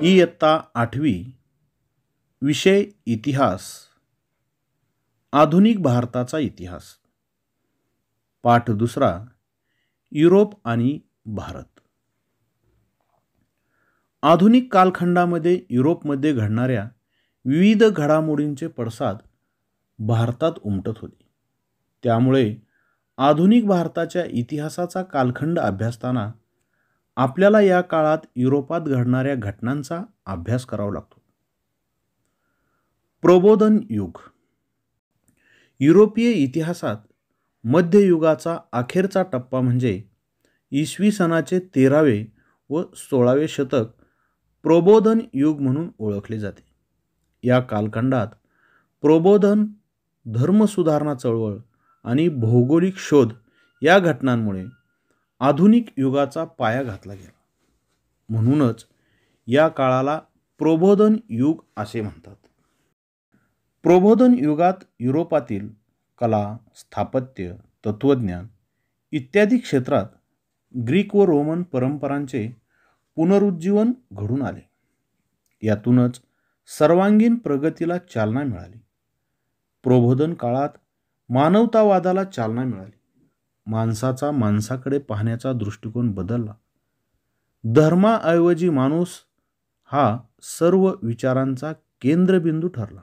इयत्ता 8वी विषय इतिहास आधुनिक भारताचा इतिहास पाठ 2 युरोप आणि भारत। आधुनिक कालखंडामध्ये युरोपमध्ये घडणाऱ्या विविध घडामोडींचे पडसाद भारतात उमटत होते। त्यामुळे आधुनिक भारताच्या इतिहासाचा कालखंड अभ्यासताना आपल्याला या काळात युरोपात घडणाऱ्या घटनांचा अभ्यास करावा लागतो। प्रबोधन युग युरोपीय इतिहासात मध्ययुगाचा अखेरचा टप्पा म्हणजे इसवी सनाचे 13वे व 16वे शतक प्रबोधन युग म्हणून ओळखले जाते। या कालखंडात प्रबोधन, धर्मसुधारणा चळवळ आणि भौगोलिक शोध या घटनांमुळे आधुनिक युगाचा पाया घातला गेला। म्हणूनच या काळाला प्रबोधन युग असे म्हणतात। प्रबोधन युगात युरोपातील कला, स्थापत्य, तत्वज्ञान इत्यादी क्षेत्रात ग्रीक व रोमन परंपरांचे पुनरुज्जीवन घडून आले। यातूनच सर्वांगीण प्रगतीला चालना मिळाली। प्रबोधन काळात मानवतावादाला चालना मिळाली। माणसाचा माणसाकडे पाहण्याचा दृष्टिकोन बदलला। धर्माऐवजी माणूस हा सर्व विचारांचा केंद्रबिंदू ठरला।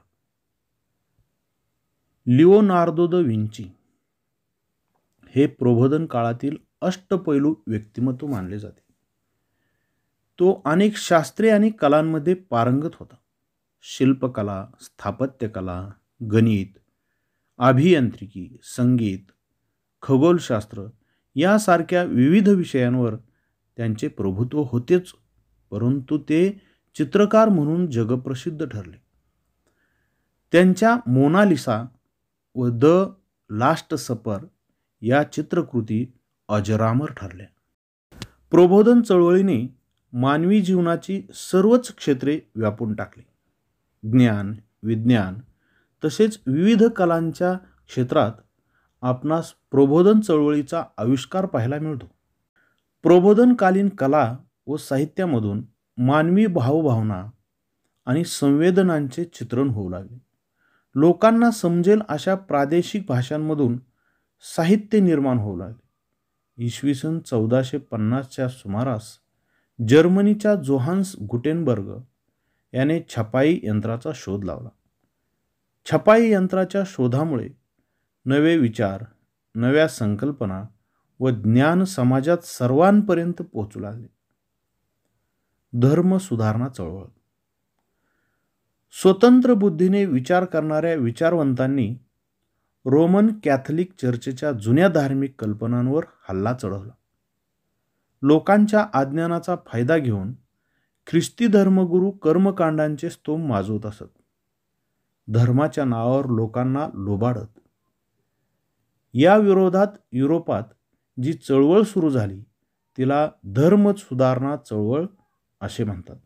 लिओनार्दो द विंची हे प्रबोधन काळातील अष्टपैलू व्यक्तिमत्व मानले जाते। तो अनेक शास्त्रे आणि कलांमध्ये पारंगत होता। शिल्पकला, स्थापत्यकला, गणित, अभियांत्रिकी, संगीत, खगोलशास्त्र यासारख्या विविध विषयांवर त्यांचे प्रभुत्व होतेच, परंतु ते चित्रकार म्हणून जगप्रसिद्ध ठरले। त्यांच्या मोनालिसा व द लास्ट सपर या चित्रकृती अजरामर ठरल्या। प्रबोधन चळवळीने मानवी जीवनाची सर्वच क्षेत्रे व्यापून टाकली। ज्ञान, विज्ञान तसेच विविध कलांच्या क्षेत्रात आपणास प्रबोधन चळवळीचा आविष्कार पाहायला मिळतो। प्रबोधनकालीन कला व साहित्यामधून मानवी भावभावना आणि संवेदनांचे चित्रण होऊ लागले। लोकांना समजेल अशा प्रादेशिक भाषांमधून साहित्य निर्माण होऊ लागले। इसवी सन 1450च्या सुमारास जर्मनीच्या जोहान्स गुटेनबर्ग याने छपाई यंत्राचा शोध लावला। छपाई यंत्राच्या शोधामुळे नवे विचार, नव्या संकल्पना व ज्ञान समाजात सर्वांपर्यंत पोहोचू लागले। धर्म सुधारणा चळवळ स्वतंत्र बुद्धीने विचार करणाऱ्या विचारवंतांनी रोमन कॅथलिक चर्चच्या जुन्या धार्मिक कल्पनांवर हल्ला चढवला। लोकांच्या अज्ञानाचा फायदा घेऊन ख्रिस्ती धर्मगुरू कर्मकांडांचे स्तोम माजवत असत, धर्माच्या नावावर लोकांना लुबाडत। या विरोधात युरोपात जी चळवळ सुरू झाली तिला धर्म सुधारणा चळवळ असे म्हणतात।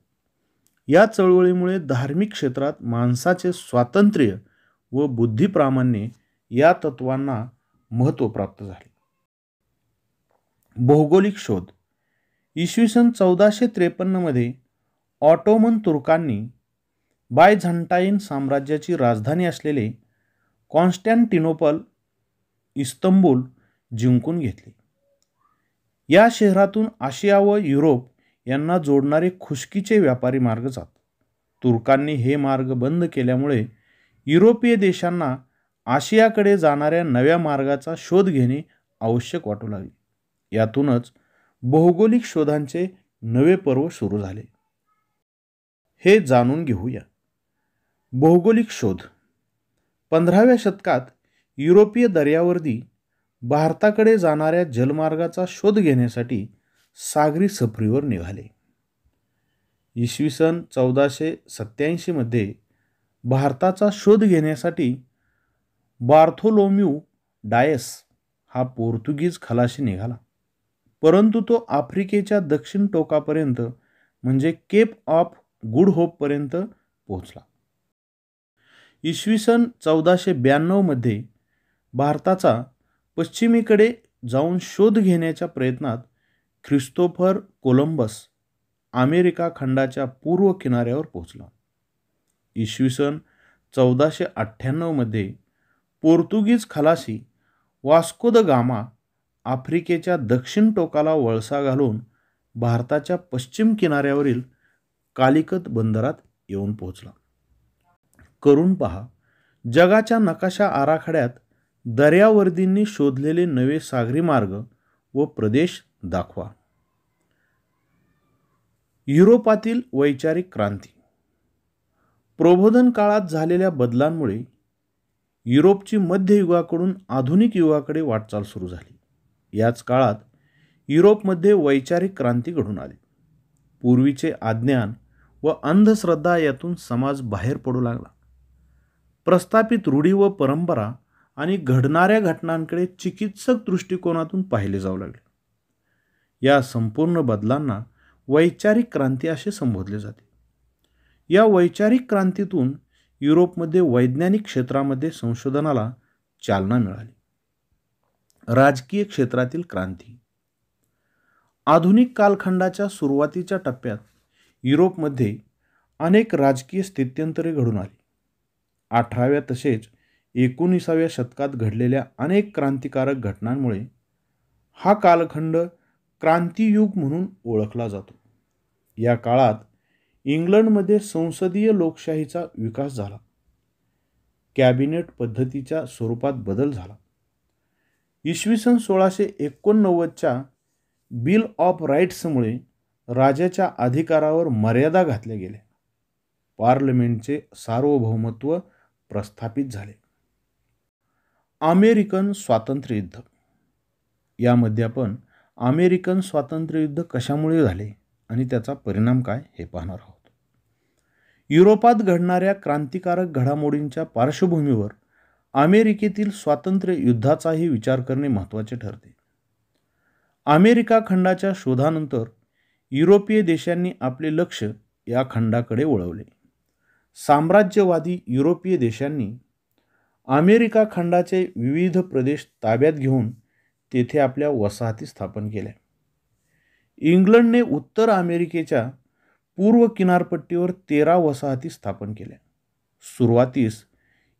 या चळवळीमुळे धार्मिक क्षेत्रात माणसाचे स्वातंत्र्य व बुद्धिप्रामाण्य या तत्वांना महत्त्व प्राप्त झाले। भौगोलिक शोध इसवी सन 1453 मध्ये ऑटोमन तुर्कांनी बायझंटाईन साम्राज्याची राजधानी असलेले कॉन्स्टँटिनोपल, इस्तंबूल जिंकून घेतले। या शहरातून आशिया व युरोप यांना जोडणारे खुष्कीचे व्यापारी मार्ग जात। तुर्कांनी हे मार्ग बंद केल्यामुळे युरोपीय देशांना आशियाकडे जाणाऱ्या नव्या मार्गाचा शोध घेणे आवश्यक वाटू लागले। यातूनच भौगोलिक शोधांचे नवे पर्व सुरू झाले। हे जाणून घेऊया। भौगोलिक शोध 15व्या शतकात युरोपीय दर्यावर्दी भारताकडे जाणाऱ्या जलमार्गाचा शोध घेण्यासाठी सागरी सफरीवर निघाले। इसवी सन 1487 मध्ये भारताचा शोध घेण्यासाठी बार्थोलोम्यू डायस हा पोर्तुगीज खलाशी निघाला, परंतु तो आफ्रिकेच्या दक्षिण टोकापर्यंत म्हणजे केप ऑफ गुड होप पर्यंत पोहोचला। इसवी सन 1492 मध्ये भारताचा पश्चिमेकडे जाऊन शोध घेण्याच्या प्रयत्नात ख्रिस्तोफर कोलंबस अमेरिका खंडाच्या पूर्व किनाऱ्यावर पोहोचला. इसवी सन 1498 मध्ये पोर्तुगीज खलासी वास्को द गामा आफ्रिकेच्या दक्षिण टोकाला वळसा घालून भारताच्या पश्चिम किनाऱ्यावरील कालिकत बंदरात येऊन पोहोचला. करून पहा, जगाच्या नकाशा आराखड्यात दर्यावर्दींनी शोधलेले नवे सागरी मार्ग व प्रदेश दाखवा. युरोपातील वैचारिक क्रांती. प्रबोधन काळात झालेल्या बदलांमुळे युरोपची मध्ययुगाकडून आधुनिक युगाकडे वाटचाल सुरू झाली. याच काळात युरोपमध्ये वैचारिक क्रांती घडून आली. पूर्वीचे अज्ञान व अंधश्रद्धा यातून समाज बाहेर पडू लागला. प्रस्थापित रूढी व परंपरा आणि घडणाऱ्या घटनांकडे चिकित्सक दृष्टिकोनातून पाहिले जाऊ लागले. या संपूर्ण बदलांना वैचारिक क्रांती असे संबोधले जाते. या वैचारिक क्रांतीतून युरोपमध्ये वैज्ञानिक क्षेत्रामध्ये संशोधनाला चालना मिळाली. राजकीय क्षेत्रातील क्रांती. आधुनिक कालखंडाच्या सुरुवातीच्या टप्प्यात युरोपमध्ये अनेक राजकीय स्थित्यंतरे घडून आली. 18व्या तसेच 19व्या शतकात घडलेल्या अनेक क्रांतिकारक घटनांमुळे हा कालखंड क्रांतियुग म्हणून ओळखला जातो. या काळात इंग्लंडमध्ये संसदीय लोकशाहीचा विकास झाला. कॅबिनेट पद्धतीच्या स्वरूपात बदल झाला. इसवी सन 1689च्या बिल ऑफ राईट्समुळे राजाच्या अधिकारावर मर्यादा घातल्या गेल्या. पार्लमेंटचे सार्वभौमत्व प्रस्थापित झाले. अमेरिकन स्वातंत्र्य युद्ध. यामध्ये आपण अमेरिकन स्वातंत्र्य युद्ध कशामुळे झाले आणि त्याचा परिणाम काय हे पाहणार आहोत. युरोपात घडणाऱ्या क्रांतिकारक घडामोडींच्या पार्श्वभूमीवर अमेरिकेतील स्वातंत्र्य युद्धाचाही विचार करणे महत्त्वाचे ठरते. अमेरिका खंडाच्या शोधानंतर युरोपीय देशांनी आपले लक्ष या खंडाकडे वळवले. साम्राज्यवादी युरोपीय देशांनी अमेरिका खंडाचे विविध प्रदेश ताब्यात घेऊन तेथे आपल्या वसाहती स्थापन केल्या. इंग्लंडने उत्तर अमेरिकेच्या पूर्व किनारपट्टीवर 13 वसाहती स्थापन केल्या. सुरुवातीस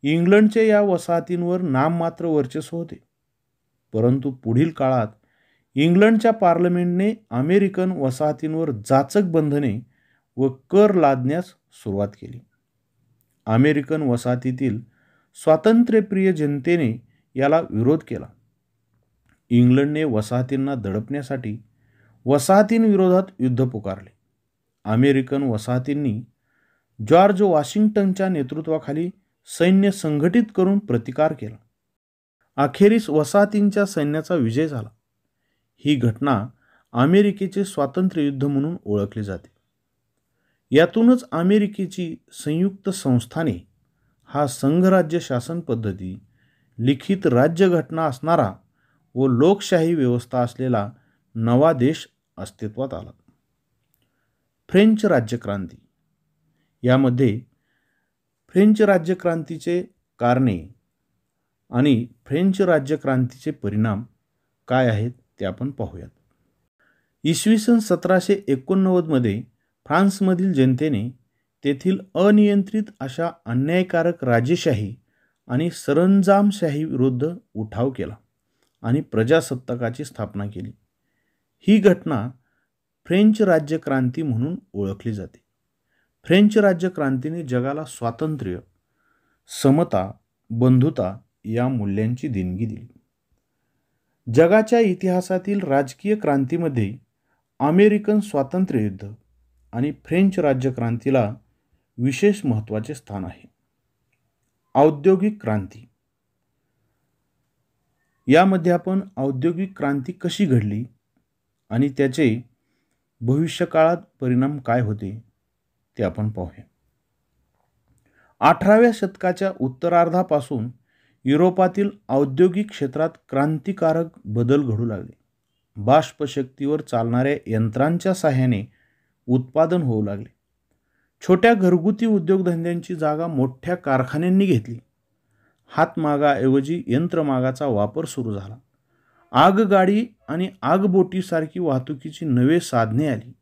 इंग्लंडचे या वसाहतींवर नाममात्र वर्चस्व होते, परंतु पुढील काळात इंग्लंडच्या पार्लमेंटने अमेरिकन वसाहतींवर जाचक बंधने व कर लादण्यास सुरुवात केली. अमेरिकन वसाहतीतील स्वातंत्र्यप्रिय जनतेने याला विरोध केला. इंग्लंडने वसाहतींना दडपण्यासाठी वसाहतींविरोधात युद्ध पुकारले. अमेरिकन वसाहतींनी जॉर्ज वॉशिंग्टनच्या नेतृत्वाखाली सैन्य संघटित करून प्रतिकार केला. अखेरीस वसाहतींच्या सैन्याचा विजय झाला. ही घटना अमेरिकेचे स्वातंत्र्य युद्ध म्हणून ओळखली जाते. यातूनच अमेरिकेची संयुक्त संस्थाने हा संघराज्य शासन पद्धती, लिखित राज्यघटना असणारा व लोकशाही व्यवस्था असलेला नवा देश अस्तित्वात आला. फ्रेंच राज्यक्रांती. यामध्ये फ्रेंच राज्यक्रांतीचे कारणे आणि फ्रेंच राज्यक्रांतीचे परिणाम काय आहेत ते आपण पाहूयात. इसवी सन 1789 मध्ये फ्रान्समधील जनतेने तेथील अनियंत्रित अशा अन्यायकारक राजेशाही आणि सरंजामशाही विरुद्ध उठाव केला आणि प्रजासत्ताकाची स्थापना केली. ही घटना फ्रेंच राज्यक्रांती म्हणून ओळखली जाते. फ्रेंच राज्यक्रांतीने जगाला स्वातंत्र्य, समता, बंधुता या मूल्यांची देणगी दिली. जगाच्या इतिहासातील राजकीय क्रांतीमध्ये अमेरिकन स्वातंत्र्य युद्ध आणि फ्रेंच राज्यक्रांतीला विशेष महत्त्वाचे स्थान आहे. औद्योगिक क्रांती. यामध्ये आपण औद्योगिक क्रांती कशी घडली आणि त्याचे भविष्यकाळात परिणाम काय होते ते आपण पाहूया. 18व्या शतकाच्या उत्तरार्धापासून युरोपातील औद्योगिक क्षेत्रात क्रांतिकारक बदल घडू लागले. बाष्पशक्तीवर चालणाऱ्या यंत्रांच्या साहाय्याने उत्पादन होऊ लागले. छोट्या घरगुती उद्योगधंद्यांची जागा मोठ्या कारखान्यांनी घेतली. हातमागाऐवजी यंत्रमागाचा वापर सुरू झाला. आगगाडी आणि आगबोटीसारखी वाहतुकीची नवे साधने आली.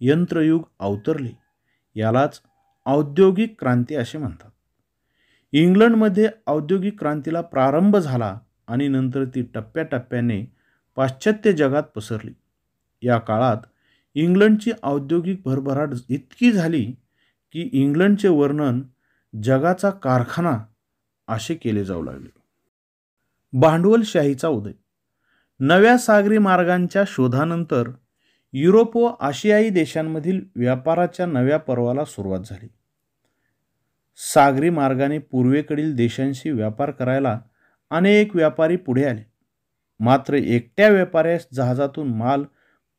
यंत्रयुग अवतरले. यालाच औद्योगिक क्रांती असे म्हणतात. इंग्लंडमध्ये औद्योगिक क्रांतीला प्रारंभ झाला आणि नंतर ती टप्प्याटप्प्याने पाश्चात्य जगात पसरली. या काळात इंग्लंडची औद्योगिक भरभराट इतकी झाली की इंग्लंडचे वर्णन जगाचा कारखाना असे केले जाऊ लागले. भांडवलशाहीचा उदय. नव्या सागरी मार्गांच्या शोधानंतर युरोप व आशियाई देशांमधील व्यापाराच्या नव्या पर्वाला सुरुवात झाली. सागरी मार्गाने पूर्वेकडील देशांशी व्यापार करायला अनेक व्यापारी पुढे आले. मात्र एकट्या व्यापाऱ्यास जहाजातून माल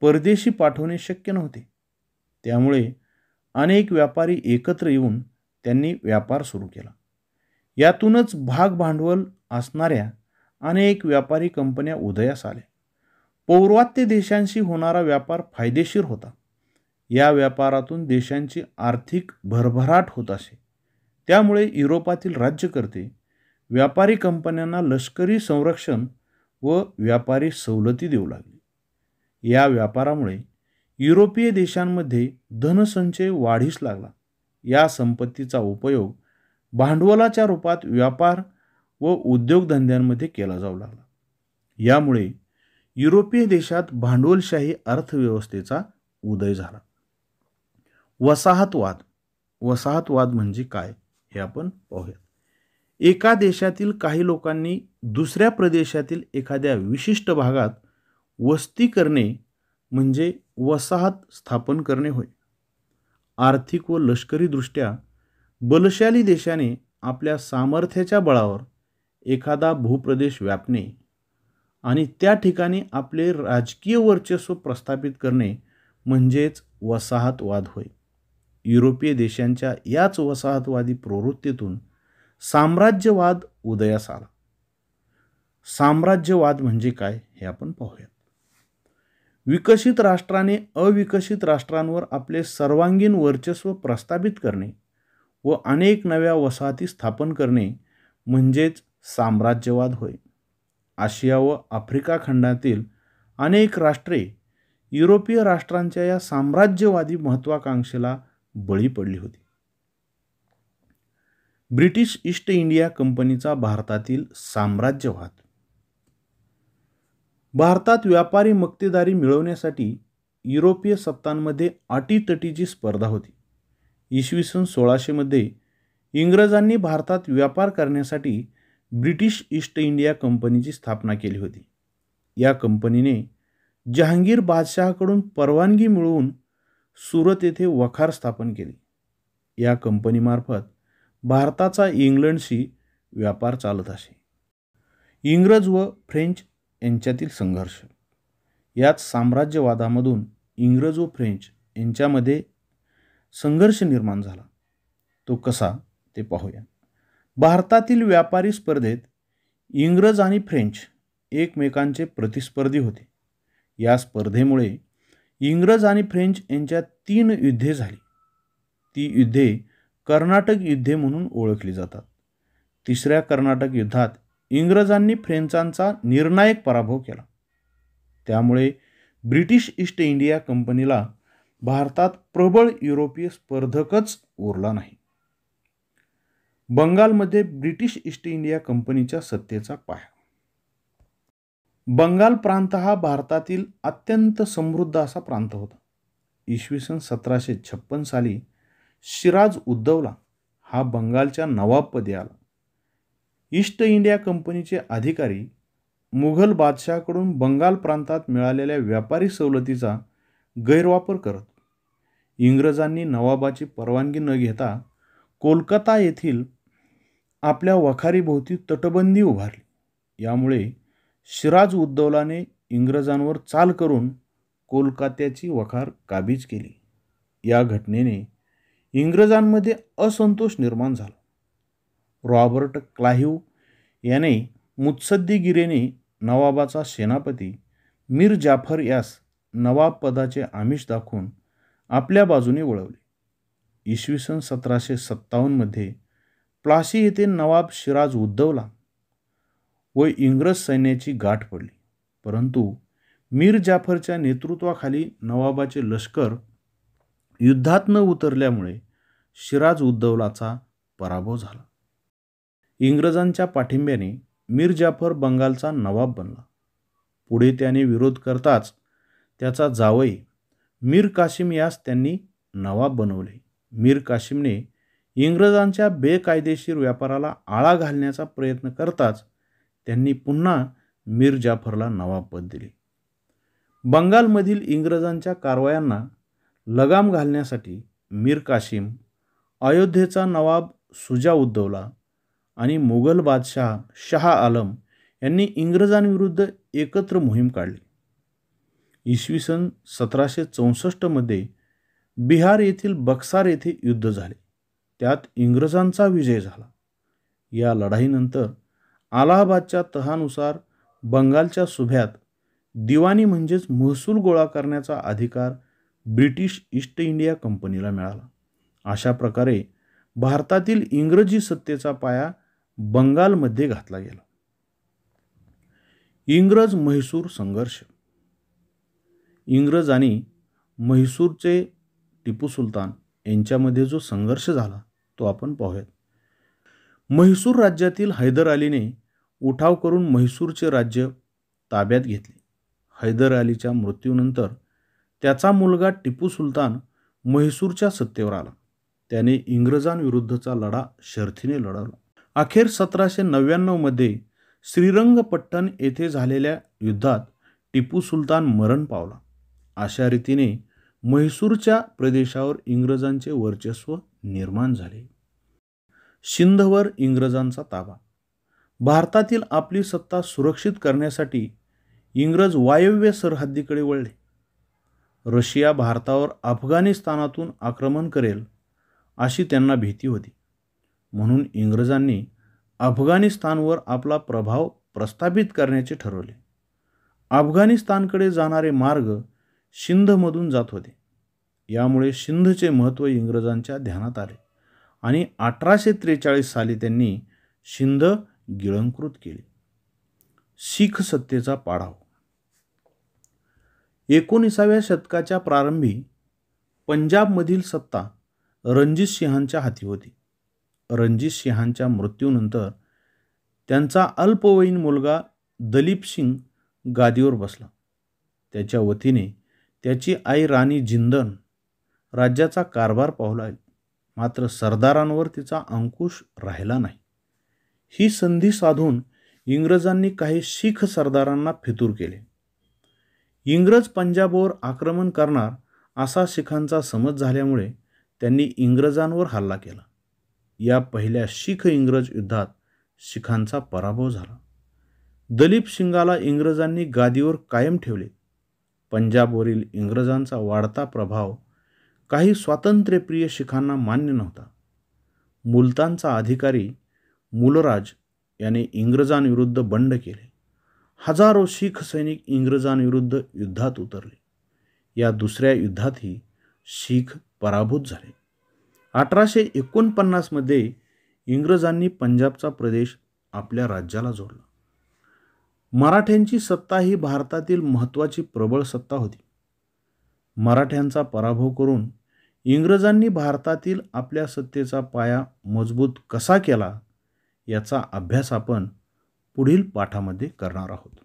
परदेशी पाठवणे शक्य नव्हते. त्यामुळे अनेक व्यापारी एकत्र येऊन त्यांनी व्यापार सुरू केला. यातूनच भाग भांडवल असणाऱ्या अनेक व्यापारी कंपन्या उदयास आल्या. पौर्वात्य देशांशी होणारा व्यापार फायदेशीर होता. या व्यापारातून देशांची आर्थिक भरभराट होत असे. त्यामुळे युरोपातील राज्यकर्ते व्यापारी कंपन्यांना लष्करी संरक्षण व व्यापारी सवलती देऊ लागले. या व्यापारामुळे युरोपीय देशांमध्ये धनसंचय वाढीस लागला. या संपत्तीचा उपयोग भांडवलाच्या रूपात व्यापार व उद्योगधंद्यांमध्ये केला जाऊ लागला. यामुळे युरोपीय देशात भांडवलशाही अर्थव्यवस्थेचा उदय झाला. वसाहतवाद. वसाहतवाद म्हणजे काय हे आपण पाहूया. एका देशातील काही लोकांनी दुसऱ्या प्रदेशातील एखाद्या विशिष्ट भागात वस्ती करणे म्हणजे वसाहत स्थापन करणे होय. आर्थिक व लष्करी दृष्ट्या बलशाली देशाने आपल्या सामर्थ्याच्या बळावर एखादा भूप्रदेश व्यापणे आणि त्या ठिकाणी आपले राजकीय वर्चस्व प्रस्थापित करणे म्हणजेच वसाहतवाद होय. युरोपीय देशांच्या याच वसाहतवादी प्रवृत्तीतून साम्राज्यवाद उदयास आला. साम्राज्यवाद म्हणजे काय हे आपण पाहूया. विकसित राष्ट्राने अविकसित राष्ट्रांवर आपले सर्वांगीण वर्चस्व प्रस्थापित करणे व अनेक नव्या वसाहती स्थापन करणे म्हणजेच साम्राज्यवाद होय. आशिया व आफ्रिका खंडातील अनेक राष्ट्रे युरोपीय राष्ट्रांच्या या साम्राज्यवादी महत्त्वाकांक्षेला बळी पडली होती. ब्रिटिश ईस्ट इंडिया कंपनीचा भारतातील साम्राज्यवाद. भारतात व्यापारी मक्तेदारी मिळवण्यासाठी युरोपीय सत्तांमध्ये अटीतटीची स्पर्धा होती. इसवी सन 1600 मध्ये इंग्रजांनी भारतात व्यापार करण्यासाठी ब्रिटिश ईस्ट इंडिया कंपनीची स्थापना केली होती. या कंपनीने जहांगीर बादशहाकडून परवानगी मिळवून सुरत येथे वखार स्थापन केले. या कंपनीमार्फत भारताचा इंग्लंडशी व्यापार चालत असे. इंग्रज व फ्रेंच यांच्यातील संघर्ष. याच साम्राज्यवादामधून इंग्रज व फ्रेंच यांच्यामध्ये संघर्ष निर्माण झाला. तो कसा ते पाहूया. भारतातील व्यापारी स्पर्धेत इंग्रज आणि फ्रेंच एकमेकांचे प्रतिस्पर्धी होते. या स्पर्धेमुळे इंग्रज आणि फ्रेंच यांच्यात 3 युद्धे झाली. ती युद्धे कर्नाटक युद्धे म्हणून ओळखली जातात. तिसऱ्या कर्नाटक युद्धात इंग्रजांनी फ्रेंचांचा निर्णायक पराभव केला. त्यामुळे ब्रिटिश ईस्ट इंडिया कंपनीला भारतात प्रबळ युरोपीय स्पर्धकच उरला नाही. बंगालमध्ये ब्रिटिश ईस्ट इंडिया कंपनीच्या सत्तेचा पाया. बंगाल प्रांत हा भारतातील अत्यंत समृद्ध असा प्रांत होता. इसवी सन 1756 साली सिराज उद्दौला हा बंगालच्या नवाबपदी आला. ईस्ट इंडिया कंपनीचे अधिकारी मुघल बादशहाकडून बंगाल प्रांतात मिळालेल्या व्यापारी सवलतीचा गैरवापर करत इंग्रजांनी नवाबाची परवानगी न घेता कोलकाता येथील आपल्या वखारीभोवती तटबंदी उभारली. यामुळे सिराज उद्दौलाने इंग्रजांवर चाल करून कोलकात्याची वखार काबीज केली. या घटनेने इंग्रजांमध्ये असंतोष निर्माण झाला. रॉबर्ट क्लाइव्ह याने मुत्सद्देगिरीने नवाबाचा सेनापती मीर जाफर यास नवाब पदाचे आमिष दाखवून आपल्या बाजूने वळवले. इसवी सन 1757 मध्ये प्लासी येथे नवाब सिराज उद्दौला व इंग्रज सैन्याची गाठ पडली. परंतु मीर जाफरच्या नेतृत्वाखाली नवाबाचे लष्कर युद्धात न उतरल्यामुळे सिराज उद्दौलाचा पराभव झाला. इंग्रजांच्या पाठिंब्याने मीर जाफर बंगालचा नवाब बनला. पुढे त्याने विरोध करताच त्याचा जावई मीर कासिम यास त्यांनी नवाब बनवले. मीर कासिमने इंग्रजांच्या बेकायदेशीर व्यापाराला आळा घालण्याचा प्रयत्न करताच त्यांनी पुन्हा मीर जाफरला नवाबपद दिले. बंगालमधील इंग्रजांच्या कारवायांना लगाम घालण्यासाठी मीर कासिम, अयोध्येचा नवाब शुजा उद्दौला आणि मुघल बादशाह शाह आलम यांनी इंग्रजांविरुद्ध एकत्र मोहीम काढली. इसवी सन 1764 मध्ये बिहार येथील बक्सार येथे युद्ध झाले. त्यात इंग्रजांचा विजय झाला. या लढाईनंतर अलाहाबादच्या तहानुसार बंगालच्या सुभ्यात दिवाणी म्हणजेच महसूल गोळा करण्याचा अधिकार ब्रिटिश ईस्ट इंडिया कंपनीला मिळाला. अशा प्रकारे भारतातील इंग्रजी सत्तेचा पाया बंगालमध्ये घातला गेला. इंग्रज म्हैसूर संघर्ष. इंग्रज आणि म्हैसूरचे टिपू सुलतान यांच्यामध्ये जो संघर्ष झाला तो आपण पाहूयात. म्हैसूर राज्यातील हैदर अलीने उठाव करून म्हैसूरचे राज्य ताब्यात घेतले. हैदर अलीच्या मृत्यूनंतर त्याचा मुलगा टिपू सुलतान म्हैसूरच्या सत्तेवर आला. त्याने इंग्रजांविरुद्धचा लढा शर्थीने लढवला. अखेर 1799 मध्ये श्रीरंगपट्टण येथे झालेल्या युद्धात टिपू सुलतान मरण पावला. अशा रीतीने म्हैसूरच्या प्रदेशावर इंग्रजांचे वर्चस्व निर्माण झाले. सिंधवर इंग्रजांचा ताबा. भारतातील आपली सत्ता सुरक्षित करण्यासाठी इंग्रज वायव्य सरहद्दीकडे वळले. रशिया भारतावर अफगाणिस्तानातून आक्रमण करेल अशी त्यांना भीती होती. म्हणून इंग्रजांनी अफगाणिस्तानवर आपला प्रभाव प्रस्थापित करण्याचे ठरवले. अफगाणिस्तानकडे जाणारे मार्ग सिंधमधून जात होते. यामुळे सिंधचे महत्त्व इंग्रजांच्या ध्यानात आले आणि 1843 साली त्यांनी सिंध गिळंकृत केली. शीख सत्तेचा पाडाव. 19व्या शतकाच्या प्रारंभी पंजाबमधील सत्ता रणजित सिंहांच्या हाती होती. रणजित सिंहांच्या मृत्यूनंतर त्यांचा अल्पवयीन मुलगा दलीप सिंग गादीवर बसला. त्याच्या वतीने त्याची आई राणी जिंदन राज्याचा कारभार पाहू लागली. मात्र सरदारांवर तिचा अंकुश राहिला नाही. ही संधी साधून इंग्रजांनी काही शीख सरदारांना फितूर केले. इंग्रज पंजाबवर आक्रमण करणार असा शीखांचा समज झाल्यामुळे त्यांनी इंग्रजांवर हल्ला केला. या पहिल्या शीख इंग्रज युद्धात शीखांचा पराभव झाला. दलीप सिंगाला इंग्रजांनी गादीवर कायम ठेवले. पंजाबवरील इंग्रजांचा वाढता प्रभाव काही स्वातंत्र्यप्रिय शीखांना मान्य नव्हता. मुलतानचा अधिकारी मूलराज याने इंग्रजांविरुद्ध बंड केले. हजारो शीख सैनिक इंग्रजांविरुद्ध युद्धात उतरले. या दुसऱ्या युद्धातही शीख पराभूत झाले. 1849 मध्ये इंग्रजांनी पंजाबचा प्रदेश आपल्या राज्याला जोडला. मराठ्यांची सत्ता ही भारतातील महत्त्वाची प्रबळ सत्ता होती. मराठ्यांचा पराभव करून इंग्रजांनी भारतातील आपल्या सत्तेचा पाया मजबूत कसा केला याचा अभ्यास आपण पुढील पाठामध्ये करणार आहोत.